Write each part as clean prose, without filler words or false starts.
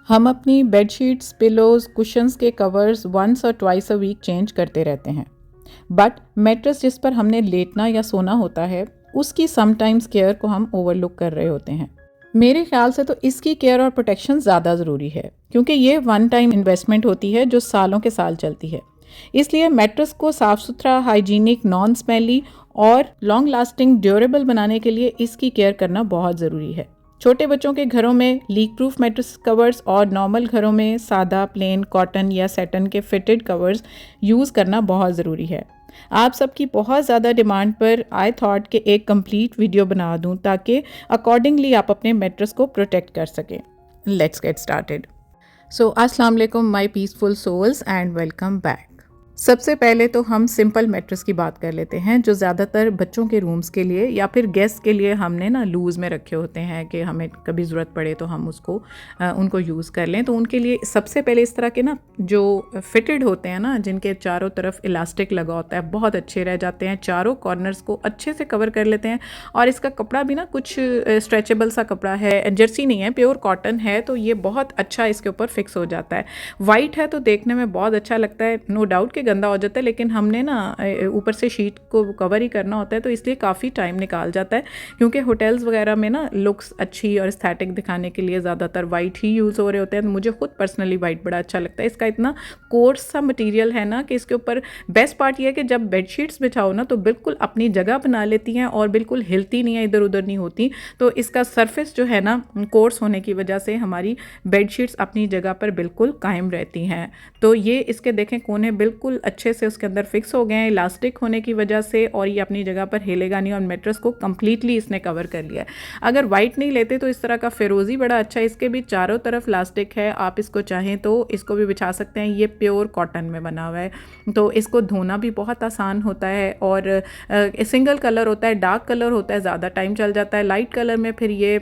हम अपनी bedsheets, pillows, cushions के कवर्स वंस और ट्वाइस अ वीक चेंज करते रहते हैं। बट मैट्रेस जिस पर हमने लेटना या सोना होता है, उसकी समटाइम्स केयर को हम ओवरलुक कर रहे होते हैं। मेरे ख्याल से तो इसकी केयर और प्रोटेक्शन ज़्यादा ज़रूरी है, क्योंकि ये वन टाइम इन्वेस्टमेंट होती है जो सालों के साल चलती है। इसलिए मैट्रेस को साफ़ सुथरा, हाइजीनिक, नॉन स्मेली और लॉन्ग लास्टिंग ड्यूरेबल बनाने के लिए इसकी केयर करना बहुत ज़रूरी है। छोटे बच्चों के घरों में लीक प्रूफ मैट्रेस कवर्स और नॉर्मल घरों में सादा प्लेन कॉटन या सैटन के फिटेड कवर्स यूज़ करना बहुत ज़रूरी है। आप सबकी बहुत ज़्यादा डिमांड पर आई थॉट कि एक कंप्लीट वीडियो बना दूं ताकि अकॉर्डिंगली आप अपने मैट्रेस को प्रोटेक्ट कर सकें। Let's get started. सो अस्सलाम वालेकुम my peaceful souls and welcome back. सबसे पहले तो हम सिंपल मैट्रेस की बात कर लेते हैं, जो ज़्यादातर बच्चों के रूम्स के लिए या फिर गेस्ट के लिए हमने ना लूज़ में रखे होते हैं कि हमें कभी ज़रूरत पड़े तो हम उनको यूज़ कर लें। तो उनके लिए सबसे पहले इस तरह के ना जो फिटेड होते हैं ना, जिनके चारों तरफ इलास्टिक लगा होता है, बहुत अच्छे रह जाते हैं। चारों कॉर्नर्स को अच्छे से कवर कर लेते हैं और इसका कपड़ा भी ना कुछ स्ट्रेचेबल सा कपड़ा है, जर्सी नहीं है, प्योर कॉटन है, तो ये बहुत अच्छा इसके ऊपर फिक्स हो जाता है। वाइट है तो देखने में बहुत अच्छा लगता है, नो डाउट कि गंदा हो जाता है, लेकिन हमने ना ऊपर से शीट को कवर ही करना होता है, तो इसलिए काफ़ी टाइम निकाल जाता है। क्योंकि होटल्स वगैरह में ना लुक्स अच्छी और एस्थेटिक दिखाने के लिए ज़्यादातर वाइट ही यूज़ हो रहे होते हैं। तो मुझे खुद पर्सनली वाइट बड़ा अच्छा लगता है। इसका इतना कोर्स सा मटेरियल है ना कि इसके ऊपर बेस्ट पार्ट ये है कि जब बेडशीट्स बिछाओ ना तो बिल्कुल अपनी जगह बना लेती हैं और बिल्कुल हिलती नहीं है, इधर उधर नहीं होती। तो इसका सरफेस जो है ना कोर्स होने की वजह से हमारी बेडशीट्स अपनी जगह पर बिल्कुल कायम रहती हैं। तो ये इसके देखें कोने बिल्कुल अच्छे से उसके अंदर फिक्स हो गए हैं इलास्टिक होने की वजह से, और ये अपनी जगह पर हिलेगा नहीं और मैट्रेस को कंप्लीटली इसने कवर कर लिया है। अगर वाइट नहीं लेते तो इस तरह का फिरोजी बड़ा अच्छा है, इसके भी चारों तरफ इलास्टिक है, आप इसको चाहें तो इसको भी बिछा सकते हैं। ये प्योर कॉटन में बना हुआ है, तो इसको धोना भी बहुत आसान होता है। और सिंगल कलर होता है, डार्क कलर होता है, ज़्यादा टाइम चल जाता है। लाइट कलर में फिर ये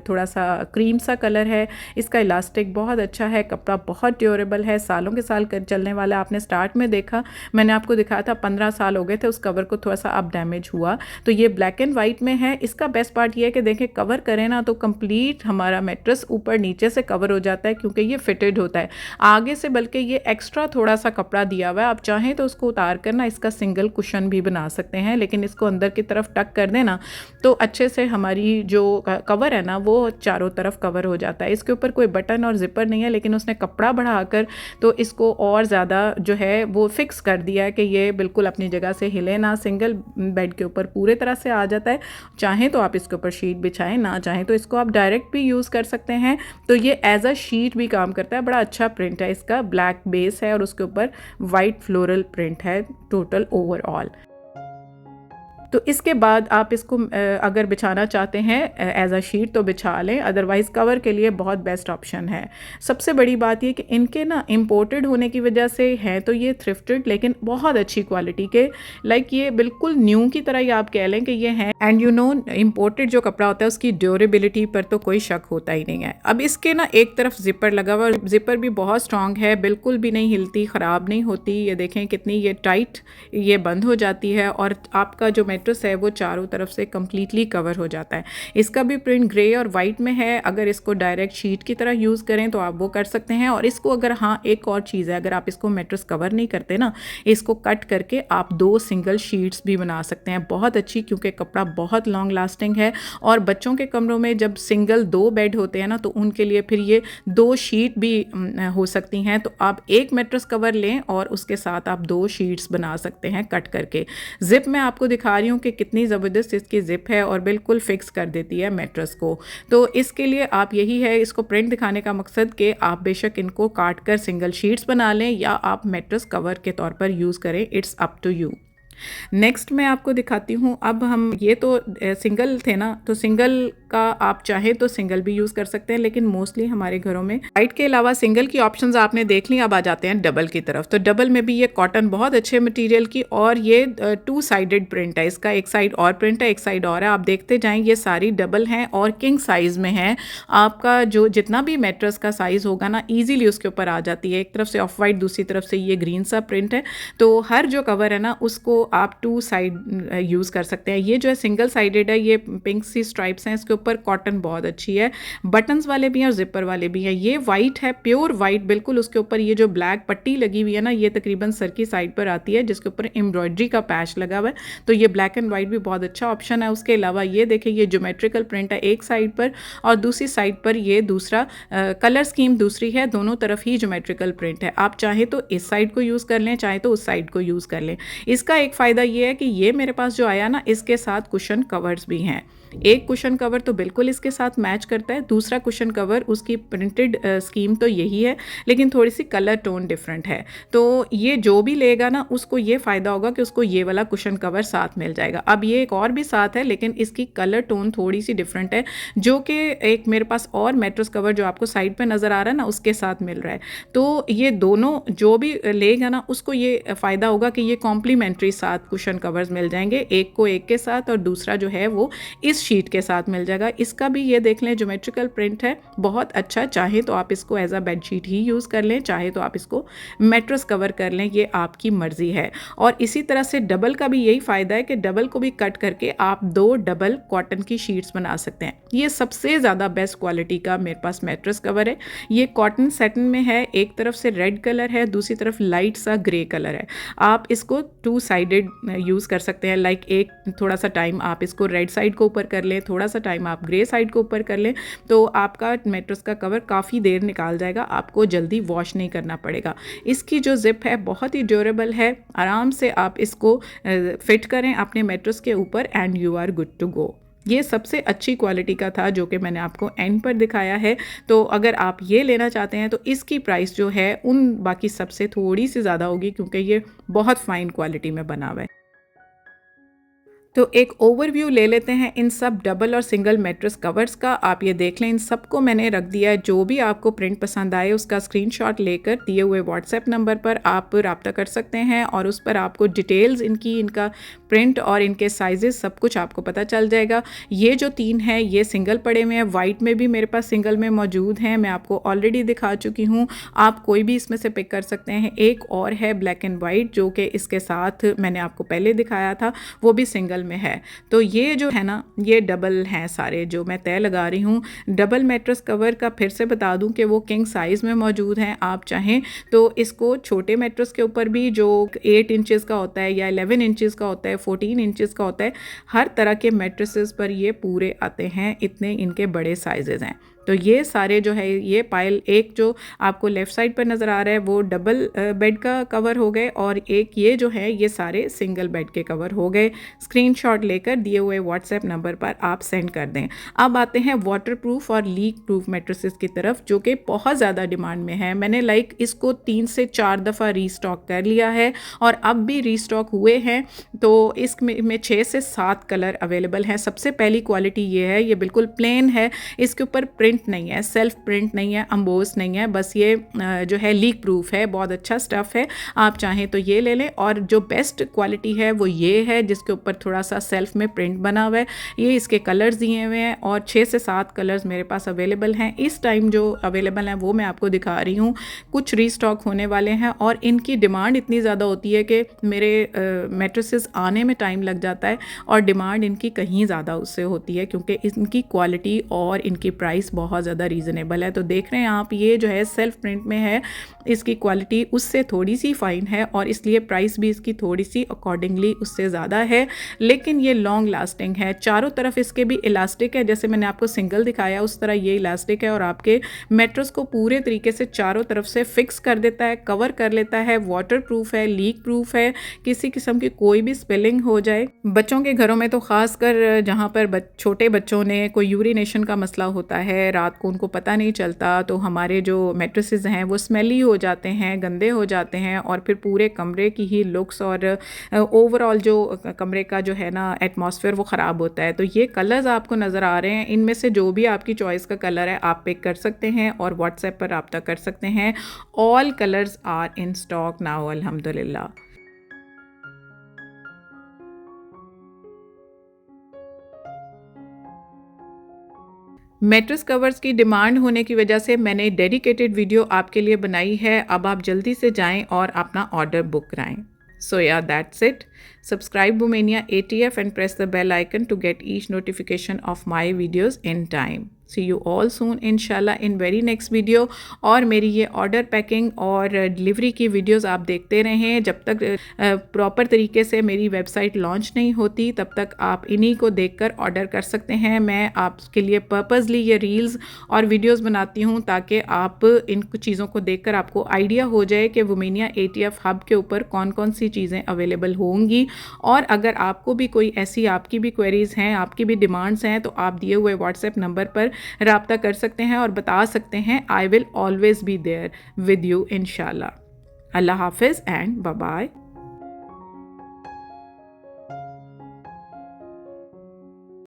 थोड़ा सा क्रीम सा कलर है। इसका इलास्टिक बहुत अच्छा है, कपड़ा बहुत ड्यूरेबल है, सालों के साल चलने वाला। आपने स्टार्ट में देखा, मैंने आपको दिखाया था 15 साल हो गए थे उस कवर को, थोड़ा सा अब डैमेज हुआ। तो ये ब्लैक एंड वाइट में है। इसका बेस्ट पार्ट ये है कि देखें कवर करें ना तो कंप्लीट हमारा मैट्रेस ऊपर नीचे से कवर हो जाता है, क्योंकि ये फिटेड होता है आगे से, बल्कि ये एक्स्ट्रा थोड़ा सा कपड़ा दिया हुआ है। आप चाहें तो उसको उतार कर ना इसका सिंगल कुशन भी बना सकते हैं, लेकिन इसको अंदर की तरफ टक कर देना तो अच्छे से हमारी जो कवर है ना वो चारों तरफ कवर हो जाता है। इसके ऊपर कोई बटन और जिपर नहीं है, लेकिन उसने कपड़ा बढ़ाकर तो इसको और ज़्यादा जो है वो फिक्स कर दिया है कि ये बिल्कुल अपनी जगह से हिले ना। सिंगल बेड के ऊपर पूरे तरह से आ जाता है। चाहें तो आप इसके ऊपर शीट बिछाएं, ना चाहें तो इसको आप डायरेक्ट भी यूज़ कर सकते हैं। तो ये एज अ शीट भी काम करता है। बड़ा अच्छा प्रिंट है इसका, ब्लैक बेस है और उसके ऊपर वाइट फ्लोरल प्रिंट है टोटल ओवरऑल। तो इसके बाद आप इसको अगर बिछाना चाहते हैं एज अ शीट तो बिछा लें, अदरवाइज़ कवर के लिए बहुत बेस्ट ऑप्शन है। सबसे बड़ी बात ये कि इनके ना इम्पोर्टेड होने की वजह से हैं तो ये थ्रिफ्टेड, लेकिन बहुत अच्छी क्वालिटी के, लाइक ये बिल्कुल न्यू की तरह ही आप कह लें कि ये हैं। एंड यू नो इम्पोर्टेड जो कपड़ा होता है उसकी ड्यूरेबिलिटी पर तो कोई शक होता ही नहीं है। अब इसके ना एक तरफ जिपर लगा हुआ, जिपर भी बहुत स्ट्रांग है, बिल्कुल भी नहीं हिलती, ख़राब नहीं होती। ये देखें कितनी ये टाइट ये बंद हो जाती है और आपका जो मैट्रेस है वो चारों तरफ से कंप्लीटली कवर हो जाता है। इसका भी प्रिंट ग्रे और वाइट में है। अगर इसको डायरेक्ट शीट की तरह यूज़ करें तो आप वो कर सकते हैं। और इसको अगर, हाँ एक और चीज़ है, अगर आप इसको मैट्रेस कवर नहीं करते ना, इसको कट करके आप 2 सिंगल शीट्स भी बना सकते हैं, बहुत अच्छी, क्योंकि कपड़ा बहुत लॉन्ग लास्टिंग है। और बच्चों के कमरों में जब सिंगल 2 बेड होते हैं ना तो उनके लिए फिर ये 2 शीट भी हो सकती हैं। तो आप एक मैट्रेस कवर लें और उसके साथ आप 2 शीट्स बना सकते हैं कट करके। जिप मैं आपको दिखा रही हूँ कि कितनी ज़बरदस्त इसकी जिप है और बिल्कुल फिक्स कर देती है मैट्रेस को। तो इसके लिए आप, यही है इसको प्रिंट दिखाने का मकसद कि आप बेशक इनको काट कर सिंगल शीट्स बना लें या आप मैट्रेस कवर के तौर पर यूज़ करें, it's up to you. Next मैं आपको दिखाती हूँ, अब हम ये तो सिंगल थे ना, तो सिंगल का आप चाहे तो सिंगल भी यूज़ कर सकते हैं, लेकिन मोस्टली हमारे घरों में वाइट के अलावा सिंगल की ऑप्शंस आपने देख ली। अब आ जाते हैं डबल की तरफ। तो डबल में भी ये कॉटन बहुत अच्छे मटेरियल की, और ये 2 साइडेड प्रिंट है इसका, एक साइड और प्रिंट है एक साइड और है। आप देखते जाएं, ये सारी डबल हैं और किंग साइज़ में है। आपका जो जितना भी मैट्रेस का साइज़ होगा ना ईजिली उसके ऊपर आ जाती है। एक तरफ से ऑफ वाइट, दूसरी तरफ से ये ग्रीन सा प्रिंट है। तो हर जो कवर है ना उसको आप 2 साइड यूज़ कर सकते हैं। ये जो है सिंगल साइडेड है, ये पिंक सी स्ट्राइप्स हैं इसके ऊपर कॉटन बहुत अच्छी है, बटन्स वाले भी हैं और जिपर वाले भी हैं। ये वाइट है, प्योर वाइट बिल्कुल, उसके ऊपर ये जो ब्लैक पट्टी लगी हुई है ना, ये तकरीबन सर की साइड पर आती है, जिसके ऊपर एम्ब्रॉयडरी का पैच लगा हुआ है, तो ये ब्लैक एंड वाइट भी बहुत अच्छा ऑप्शन है। उसके अलावा ये देखिए, ये ज्योमेट्रिकल प्रिंट है एक साइड पर और दूसरी साइड पर ये दूसरा कलर स्कीम दूसरी है, दोनों तरफ ही ज्योमेट्रिकल प्रिंट है। आप चाहे तो इस साइड को यूज़ कर लें, चाहे तो उस साइड को यूज़ कर लें। इसका एक फ़ायदा ये है कि ये मेरे पास जो आया ना, इसके साथ कुशन कवर्स भी हैं। एक कुशन कवर तो बिल्कुल इसके साथ मैच करता है, दूसरा कुशन कवर उसकी प्रिंटेड स्कीम तो यही है, लेकिन थोड़ी सी कलर टोन डिफरेंट है। तो ये जो भी लेगा ना, उसको ये फ़ायदा होगा कि उसको ये वाला कुशन कवर साथ मिल जाएगा। अब ये एक और भी साथ है, लेकिन इसकी कलर टोन थोड़ी सी डिफरेंट है, जो कि एक मेरे पास और मैट्रेस कवर जो आपको साइड पे नज़र आ रहा है ना, उसके साथ मिल रहा है। तो ये दोनों जो भी लेगा ना, उसको ये फ़ायदा होगा कि ये कॉम्प्लीमेंट्री साथ कुशन कवर्स मिल जाएंगे, एक को एक के साथ और दूसरा जो है वो इस शीट के साथ मिल जाएगा। इसका भी ये देख लें, ज्योमेट्रिकल प्रिंट है, बहुत अच्छा। चाहे तो आप इसको एज अ बेडशीट ही यूज़ कर लें, चाहे तो आप इसको मैट्रेस कवर कर लें, ये आपकी मर्ज़ी है। और इसी तरह से डबल का भी यही फ़ायदा है कि डबल को भी कट करके आप 2 डबल कॉटन की शीट्स बना सकते हैं। ये सबसे ज़्यादा बेस्ट क्वालिटी का मेरे पास मैट्रेस कवर है। ये कॉटन सेटन में है, एक तरफ से रेड कलर है, दूसरी तरफ लाइट सा ग्रे कलर है। आप इसको 2 साइडेड यूज़ कर सकते हैं, लाइक एक थोड़ा सा टाइम आप इसको रेड साइड को ऊपर कर लें, थोड़ा सा टाइम आप ग्रे साइड को ऊपर कर लें, तो आपका मैट्रेस का कवर काफ़ी देर निकाल जाएगा, आपको जल्दी वॉश नहीं करना पड़ेगा। इसकी जो जिप है बहुत ही ड्यूरेबल है, आराम से आप इसको फिट करें अपने मैट्रेस के ऊपर and you are good to go. ये सबसे अच्छी क्वालिटी का था जो कि मैंने आपको एंड पर दिखाया है। तो अगर आप ये लेना चाहते हैं तो इसकी प्राइस जो है उन बाकी सबसे थोड़ी सी ज़्यादा होगी, क्योंकि ये बहुत फाइन क्वालिटी में बना हुआ है। तो एक ओवरव्यू ले लेते हैं इन सब डबल और सिंगल मैट्रेस कवर्स का। आप ये देख लें, इन सबको मैंने रख दिया है। जो भी आपको प्रिंट पसंद आए उसका स्क्रीनशॉट लेकर दिए हुए व्हाट्सएप नंबर पर आप रब्ता कर सकते हैं और उस पर आपको डिटेल्स इनका प्रिंट और इनके साइजेस सब कुछ आपको पता चल जाएगा। ये जो 3 हैं ये सिंगल पड़े हुए हैं, वाइट में भी मेरे पास सिंगल में मौजूद हैं, मैं आपको ऑलरेडी दिखा चुकी हूँ, आप कोई भी इसमें से पिक कर सकते हैं। एक और है ब्लैक एंड वाइट जो कि इसके साथ मैंने आपको पहले दिखाया था, वो भी सिंगल में है। तो ये जो है ना, ये डबल हैं सारे जो मैं तय लगा रही हूँ। डबल मैट्रेस कवर का फिर से बता दूं कि वो किंग साइज़ में मौजूद हैं। आप चाहें तो इसको छोटे मैट्रेस के ऊपर भी जो 8 इंचेस का होता है या 11 इंचेस का होता है, 14 इंचेस का होता है, हर तरह के मैट्रेसेस पर ये पूरे आते हैं, इतने इनके बड़े साइजेज़ हैं। तो ये सारे जो है, ये पाइल एक जो आपको लेफ़्ट साइड पर नज़र आ रहा है वो डबल बेड का कवर हो गए और एक ये जो है ये सारे सिंगल बेड के कवर हो गए। स्क्रीनशॉट लेकर दिए हुए व्हाट्सएप नंबर पर आप सेंड कर दें। अब आते हैं वाटरप्रूफ और लीक प्रूफ मैट्रेसेस की तरफ, जो कि बहुत ज़्यादा डिमांड में है। मैंने इसको 3 से 4 दफ़ा रीस्टॉक कर लिया है और अब भी रीस्टॉक हुए हैं। तो इसमें 6 से 7 कलर अवेलेबल हैं। सबसे पहली क्वालिटी ये है, ये बिल्कुल प्लेन है, इसके ऊपर प्रिंट नहीं है, सेल्फ प्रिंट नहीं है, अम्बोस नहीं है, बस ये जो है लीक प्रूफ है, बहुत अच्छा स्टफ़ है। आप चाहें तो ये ले लें। और जो बेस्ट क्वालिटी है वो ये है जिसके ऊपर थोड़ा सा सेल्फ में प्रिंट बना हुआ है। ये इसके कलर्स दिए हुए हैं और 6 से 7 कलर्स मेरे पास अवेलेबल हैं। इस टाइम जो अवेलेबल हैं वो मैं आपको दिखा रही हूँ, कुछ रीस्टॉक होने वाले हैं और इनकी डिमांड इतनी ज़्यादा होती है कि मेरे मैट्रेसेस आने में टाइम लग जाता है और डिमांड इनकी कहीं ज़्यादा उससे होती है, क्योंकि इनकी क्वालिटी और इनकी प्राइस बहुत ज़्यादा रीज़नेबल है। तो देख रहे हैं आप, ये जो है सेल्फ प्रिंट में है, इसकी क्वालिटी उससे थोड़ी सी फ़ाइन है और इसलिए प्राइस भी इसकी थोड़ी सी अकॉर्डिंगली उससे ज़्यादा है, लेकिन ये लॉन्ग लास्टिंग है। चारों तरफ इसके भी इलास्टिक है, जैसे मैंने आपको सिंगल दिखाया उस तरह ये इलास्टिक है और आपके मैट्रेस को पूरे तरीके से चारों तरफ से फिक्स कर देता है, कवर कर लेता है। वाटर प्रूफ है, लीक प्रूफ है, किसी किस्म की कोई भी स्पिलिंग हो जाए। बच्चों के घरों में तो ख़ासकर जहाँ पर छोटे बच्चों ने कोई यूरिनेशन का मसला होता है, रात को उनको पता नहीं चलता, तो हमारे जो मैट्रेसेस हैं वो स्मेली हो जाते हैं, गंदे हो जाते हैं और फिर पूरे कमरे की ही लुक्स और ओवरऑल जो कमरे का जो है ना एटमॉस्फेयर वो ख़राब होता है। तो ये कलर्स आपको नज़र आ रहे हैं, इनमें से जो भी आपकी चॉइस का कलर है आप पिक कर सकते हैं और व्हाट्सएप पर रब्ता कर सकते हैं। All colours are in stock now, अल्हम्दुलिल्लाह। मैट्रेस कवर्स की डिमांड होने की वजह से मैंने डेडिकेटेड वीडियो आपके लिए बनाई है। अब आप जल्दी से जाएं और अपना ऑर्डर बुक कराएं। So yeah, that's it. Subscribe Womania ATF and press the bell icon to get each notification of my videos in time. See you all soon inshallah in very next video. और मेरी ये order packing और delivery की videos आप देखते रहें। जब तक प्रॉपर तरीके से मेरी वेबसाइट लॉन्च नहीं होती तब तक आप इन्हीं को देखकर ऑर्डर कर सकते हैं। मैं आपके लिए पर्पसली ये रील्स और वीडियोस बनाती हूँ ताकि आप इन चीज़ों को देखकर आपको आइडिया हो जाए कि वुमेनिया ATF हब के ऊपर कौन कौन सी चीज़ें अवेलेबल होंगी। और अगर आपको भी कोई ऐसी आपकी भी क्वेरीज़ हैं, आपकी भी डिमांड्स हैं, तो आप दिए हुए व्हाट्सएप नंबर पर रब्ता कर सकते हैं और बता सकते हैं। I will always be there with you इंशाल्लाह। अल्लाह हाफिज़ एंड बाय बाय।